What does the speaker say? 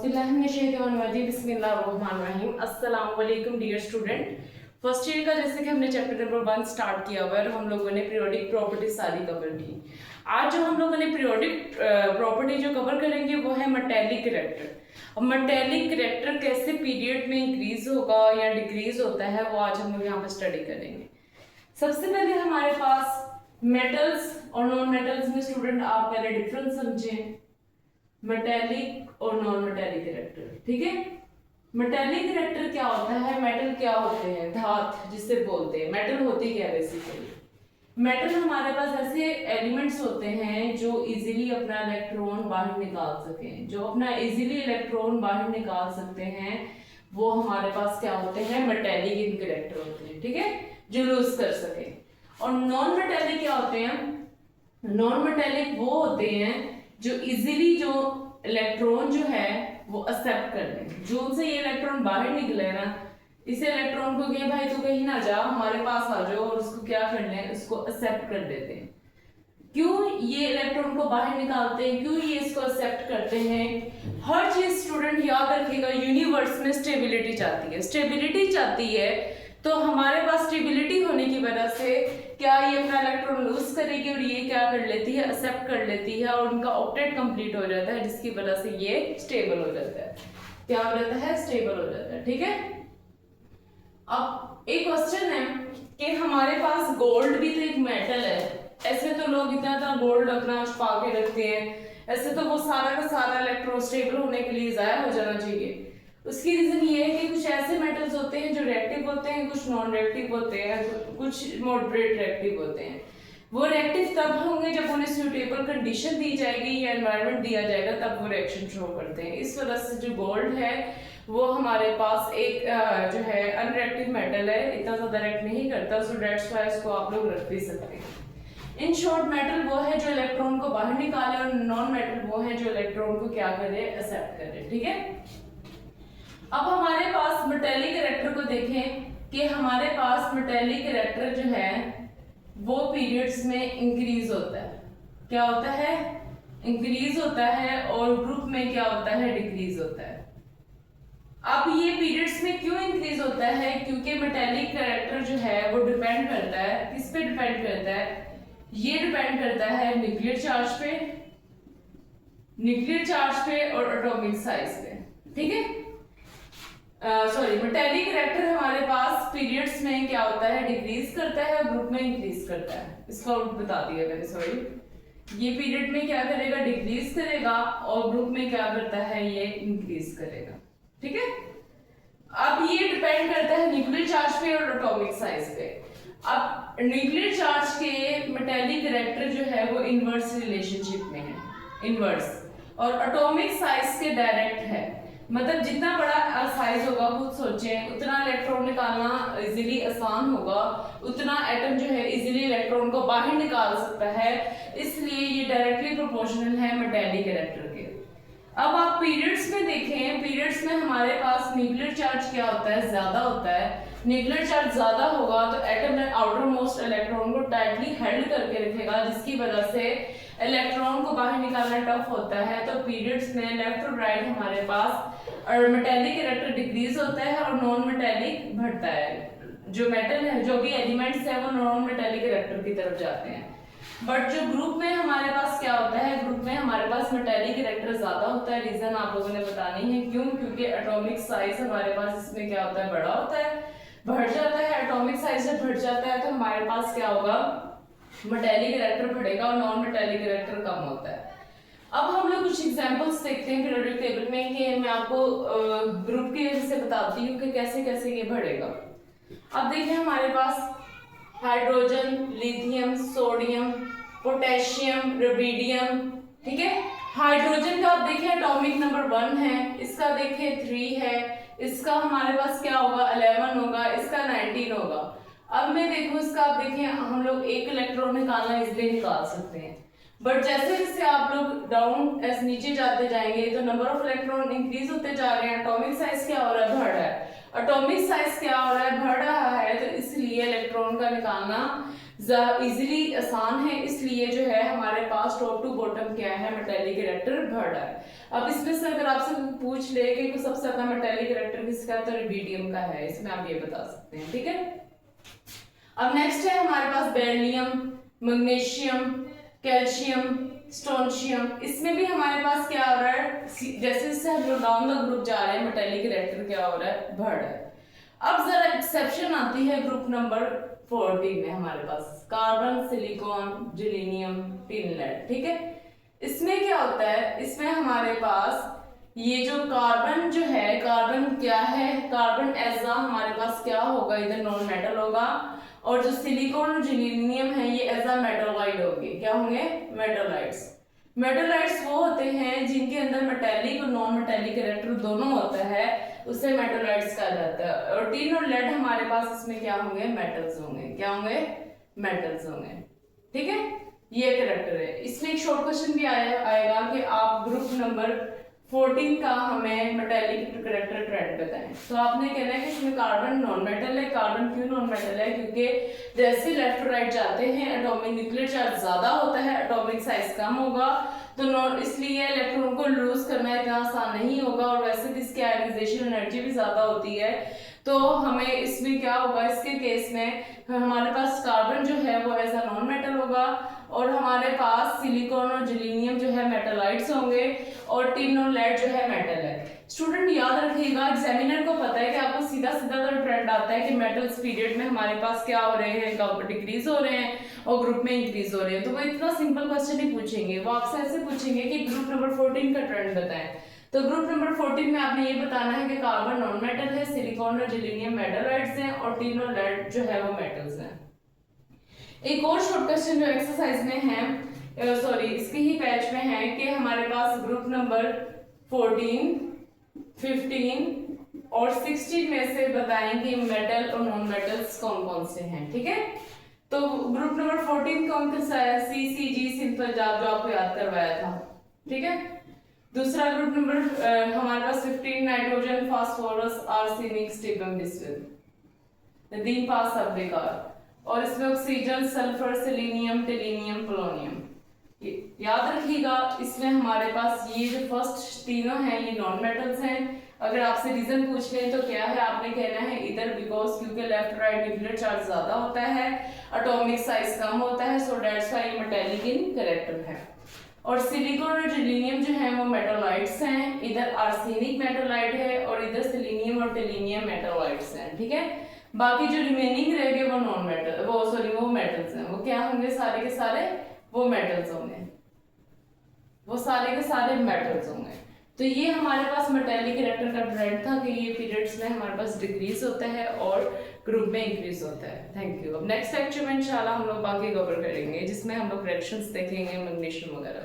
बिस्मिल्लाहिर्रहमानिर्रहीम। अस्सलाम वालेकुम डियर स्टूडेंट। फर्स्ट ईयर का जैसे कि हमने चैप्टर नंबर 1 स्टार्ट किया हुआ है, हम लोगों ने पीरियोडिक प्रॉपर्टी सारी कवर की। आज जो हम लोगों ने पीरियोडिक प्रॉपर्टी जो कवर करेंगे वो है मेटेलिक कैरेक्टर। अब मेटेलिक कैरेक्टर कैसे पीरियड में इंक्रीज होगा या डिक्रीज होता है वो आज हम लोग यहाँ पर स्टडी करेंगे। सबसे पहले हमारे पास मेटल्स और नॉन मेटल्स में स्टूडेंट आप पहले डिफरेंस समझें, मेटेलिक और नॉन मेटेलिक कैरेक्टर। ठीक है, मेटेलिक कैरेक्टर क्या होता है, मेटल क्या होते हैं, धात जिसे बोलते हैं। मेटल होती क्या है बेसिकली, मेटल हमारे पास ऐसे एलिमेंट्स होते हैं जो इजीली अपना इलेक्ट्रॉन बाहर निकाल सकें। जो अपना इजीली इलेक्ट्रॉन बाहर निकाल सकते हैं वो हमारे पास क्या होते हैं, मेटेलिक कैरेक्टर होते हैं। ठीक है, जो लूज कर सके। और नॉन मेटेलिक क्या होते हैं, नॉन मेटेलिक वो होते हैं जो इजीली जो इलेक्ट्रॉन जो है वो एक्सेप्ट कर लें। जो उनसे ये इलेक्ट्रॉन बाहर निकले ना, इस इलेक्ट्रॉन को कहें भाई तू कहीं ना जा, हमारे पास आ जाओ, और उसको क्या कर लें, उसको एक्सेप्ट कर देते हैं। क्यों ये इलेक्ट्रॉन को बाहर निकालते हैं, क्यों ये इसको एक्सेप्ट करते हैं। हर चीज स्टूडेंट याद रखिएगा, यूनिवर्स में स्टेबिलिटी चाहती है। स्टेबिलिटी चाहती है तो हमारे पास स्टेबिलिटी होने की वजह से क्या ये अपना इलेक्ट्रॉन लूज करेगी और ये क्या कर लेती है, एक्सेप्ट कर लेती है, और उनका ऑक्टेट कंप्लीट हो जाता है, जिसकी वजह से ये स्टेबल हो जाता है। क्या हो जाता है, स्टेबल हो जाता है। ठीक है, अब एक क्वेश्चन है कि हमारे पास गोल्ड भी तो एक मेटल है। ऐसे तो लोग इतना गोल्ड अपना छुपा के रखते हैं, ऐसे तो वो सारा का सारा इलेक्ट्रॉन स्टेबल होने के लिए जाया हो जाना चाहिए। उसकी रीजन ये है कि कुछ ऐसे मेटल्स होते हैं जो रिएक्टिव होते हैं, कुछ नॉन रिएक्टिव होते हैं, कुछ मॉडरेट रिएक्टिव होते हैं। वो रिएक्टिव तब होंगे जब उन्हें सूटेबल कंडीशन दी जाएगी या एनवायरनमेंट दिया जाएगा, तब वो रिएक्शन शो करते हैं। इस वजह से जो गोल्ड है वो हमारे पास एक जो है अनरिएक्टिव मेटल है, इतना ज्यादा रिएक्ट नहीं करता, सो दैट्स व्हाई इसको आप लोग रख भी सकते हैं। इन शॉर्ट मेटल वो है जो इलेक्ट्रॉन को बाहर निकाले, और नॉन मेटल वो है जो इलेक्ट्रॉन को क्या करे, एक्सेप्ट करे। ठीक है, अब हमारे पास मेटेलिक कैरेक्टर को देखें कि हमारे पास मेटेलिक कैरेक्टर जो है वो पीरियड्स में इंक्रीज होता है। क्या होता है, इंक्रीज होता है, और ग्रुप में क्या होता है, डिक्रीज होता है। अब ये पीरियड्स में क्यों इंक्रीज होता है, क्योंकि मेटेलिक कैरेक्टर जो है वो डिपेंड करता है, किस पे डिपेंड करता है, ये डिपेंड करता है न्यूक्लियर चार्ज पे, न्यूक्लियर चार्ज पे और एटॉमिक साइज पे। ठीक है, सॉरी, मेटेलिक कैरेक्टर हमारे पास पीरियड्स में क्या होता है, डिक्रीज करता है, ग्रुप में इंक्रीज करता है। इसका उल्ट बता दिया मैंने, सॉरी। ये पीरियड में क्या करेगा, डिक्रीज करेगा, और ग्रुप में क्या करता है, ये इंक्रीज करेगा। ठीक है, अब ये डिपेंड करता है न्यूक्लियर चार्ज पे और एटॉमिक साइज पे। अब न्यूक्लियर चार्ज के मेटेलिक कैरेक्टर जो है वो इनवर्स रिलेशनशिप में है, इनवर्स, और एटॉमिक साइज के डायरेक्ट है। मतलब जितना बड़ा साइज होगा, खुद सोचें, उतना इलेक्ट्रॉन निकालना इजीली आसान होगा, उतना एटम जो है इजीली इलेक्ट्रॉन को बाहर निकाल सकता है, इसलिए ये डायरेक्टली प्रोपोर्शनल है मेटेलिक कैरेक्टर के। अब आप पीरियड्स में देखें, पीरियड्स में हमारे पास न्यूक्लियर चार्ज क्या होता है, ज्यादा होता है। न्यूक्लियर चार्ज ज्यादा होगा तो एटम में आउटर मोस्ट इलेक्ट्रॉन को टाइटली हेल्ड करके रखेगा, जिसकी वजह से इलेक्ट्रॉन को बाहर निकालना टफ होता है। तो पीरियड्स में लेफ्ट और राइट हमारे पास और मेटेलिक कैरेक्टर डिक्रीज होता है और नॉन मेटेलिक बढ़ता है। जो मेटल है, जो भी एलिमेंट्स है, वो नॉन मेटेलिक कैरेक्टर की तरफ जाते हैं। बट जो ग्रुप में हमारे पास क्या होता है, ग्रुप में हमारे पास मेटेलिक कैरेक्टर ज्यादा होता है। रीजन आप लोगों ने बतानी है क्यों, क्योंकि एटॉमिक साइज हमारे पास इसमें क्या होता है, बड़ा होता है, बढ़ जाता है। एटॉमिक साइज जब बढ़ जाता है तो हमारे पास क्या होगा, मेटेलिक कैरेक्टर बढ़ेगा और नॉन मेटेलिक कैरेक्टर कम होता है। अब हम लोग कुछ एग्जांपल्स देखते हैं पीरियोडिक टेबल में, कि मैं आपको ग्रुप की वजह से बताती हूँ कि कैसे कैसे ये बढ़ेगा। अब देखिए हमारे पास hydrogen, lithium, sodium, potassium, rubidium. ठीक है, हाइड्रोजन का आप देखें एटॉमिक नंबर 1 है, इसका देखें 3 है, इसका हमारे पास क्या होगा, 11 होगा, इसका 19 होगा। अब मैं देखूं इसका, आप देखें हम लोग एक इलेक्ट्रॉन निकालना इसलिए निकाल सकते हैं, बट जैसे जैसे आप लोग डाउन एस नीचे जाते जाएंगे तो नंबर ऑफ इलेक्ट्रॉन इंक्रीज होते जा रहे हैं। एटॉमिक साइज क्या हो रहा है, बढ़ रहा है। एटॉमिक साइज क्या हो रहा है, बढ़ रहा है, तो इसलिए इलेक्ट्रॉन का निकालना इजीली आसान है, इसलिए जो है हमारे पास टॉप टू बॉटम क्या है, मेटेलिक कैरेक्टर बढ़ रहा है। अब इसमें से अगर आपसे पूछ ले कि सबसे ज्यादा मेटेलिक कैरेक्टर किसका है, तो रुबिडियम का है, इसमें आप ये बता सकते हैं। ठीक है, अब नेक्स्ट है हमारे पास बेरिलियम, मैग्नीशियम, कैल्शियम, स्ट्रोंशियम। इसमें भी हमारे पास क्या हो रहा है, जैसे जैसे हम लोग डाउन द ग्रुप जा रहे हैं मेटेलिक कैरेक्टर क्या हो रहा है, बढ़ रहा है। अब जरा एक्सेप्शन आती है ग्रुप नंबर 14 में हमारे पास कार्बन, सिलिकॉन, जिलेनियम, टिन लेड। ठीक है, इसमें क्या होता है, इसमें हमारे पास ये जो कार्बन जो है, कार्बन क्या है, कार्बन एज अ हमारे पास क्या होगा, इधर नॉन मेटल होगा, और जो सिलिकॉन और जिलेनियम है ये एज अ मेटालाइट होंगे। क्या होंगे, मेटालाइट्स। मेटालाइट्स वो होते हैं जिनके अंदर मेटेलिक और नॉन मेटेलिक कैरेक्टर दोनों होता है, उसे मेटालाइट्स कहा जाता है। और टिन और लेड हमारे पास इसमें क्या होंगे, मेटल्स होंगे। क्या होंगे, मेटल्स होंगे। ठीक है, ये कैरेक्टर है। इसमें एक शॉर्ट क्वेश्चन भी आएगा कि आप ग्रुप नंबर 14 का हमें मेटेलिक कैरेक्टर ट्रेंड बताएं। तो आपने कहना है कि इसमें कार्बन नॉन मेटल है। कार्बन क्यों नॉन मेटल है, क्योंकि जैसे लेफ्ट राइट जाते हैं एटॉमिक न्यूक्लियर चार्ज ज्यादा होता है, एटॉमिक साइज कम होगा, तो नॉन, इसलिए इलेक्ट्रॉन को लूज करना इतना आसान नहीं होगा, और वैसे भी इसकी आयनाइजेशन एनर्जी भी ज्यादा होती है। तो हमें इसमें क्या होगा, इसके केस में हमारे पास कार्बन जो है वो एज अ नॉन मेटल होगा, और हमारे पास सिलिकॉन और जिलेनियम जो है मेटालाइट्स होंगे, और टिन और लेड जो है मेटल है। स्टूडेंट याद रखिएगा, एग्जामिनर को पता है कि आपको सीधा सीधा तो ट्रेंड आता है कि मेटल्स पीरियड में हमारे पास क्या हो रहे हैं, डिक्रीज हो रहे हैं और ग्रुप में इंक्रीज हो रहे हैं। तो वो इतना सिंपल क्वेश्चन ही पूछेंगे, वो आपसे ऐसे पूछेंगे कि ग्रुप नंबर 14 का ट्रेंड बताएं। तो ग्रुप नंबर 14 में आपने ये बताना है कि कार्बन नॉन मेटल है, सिलिकॉन और जिलेनियम मेटालाइट्स हैं, और टिन और लेड जो है वो मेटल्स हैं। एक और शॉर्ट क्वेश्चन जो एक्सरसाइज में है, सॉरी इसके ही पैच में है, कि हमारे पास ग्रुप नंबर 14, 15 और 16 में से बताएं कि मेटल और नॉन मेटल्स कौन कौन से हैं। ठीक है, तो ग्रुप नंबर 14 कौन सा है, CCG, सिंपल जो आपको याद करवाया था। ठीक है, दूसरा ग्रुप नंबर हमारे पास 15 नाइट्रोजन, फास्फोरस, आर्सेनिक, स्टिबियम, बिस्मुथ, 3 पास सब बेकार, और इसमें ऑक्सीजन, सल्फर, सेलेनियम, टेलिनियम, पोलोनियम। याद रखिएगा, इसमें हमारे पास ये जो फर्स्ट तीनों हैं ये नॉन मेटल्स हैं। अगर आपसे रीजन पूछ लें तो क्या है, आपने कहना है इधर बिकॉज क्योंकि लेफ्ट राइट न्यूक्लियर चार्ज ज्यादा होता है, एटॉमिक साइज कम होता है, so that's why metallic in character है। और सिलिकॉन और जिलेनियम जो है वो मेटालाइट्स हैं, इधर आर्सेनिक मेटालाइट है और इधर सेलेनियम और टेलिनियम मेटालाइट्स हैं। ठीक है, बाकी जो रिमेनिंग रह गए वो नॉन मेटल, वो मेटल्स हैं। वो क्या होंगे, सारे के सारे वो मेटल्स होंगे, वो सारे के सारे मेटल्स होंगे। तो ये हमारे पास मेटेलिक कैरेक्टर का ट्रेंड था कि ये पीरियड्स में हमारे पास डिक्रीज होता है और ग्रुप में इंक्रीज होता है। Thank you. अब नेक्स्ट लेक्चर में इंशाल्लाह हम लोग बाकी कवर करेंगे, जिसमें हम लोग रिएक्शंस देखेंगे मैग्नीशियम वगैरह।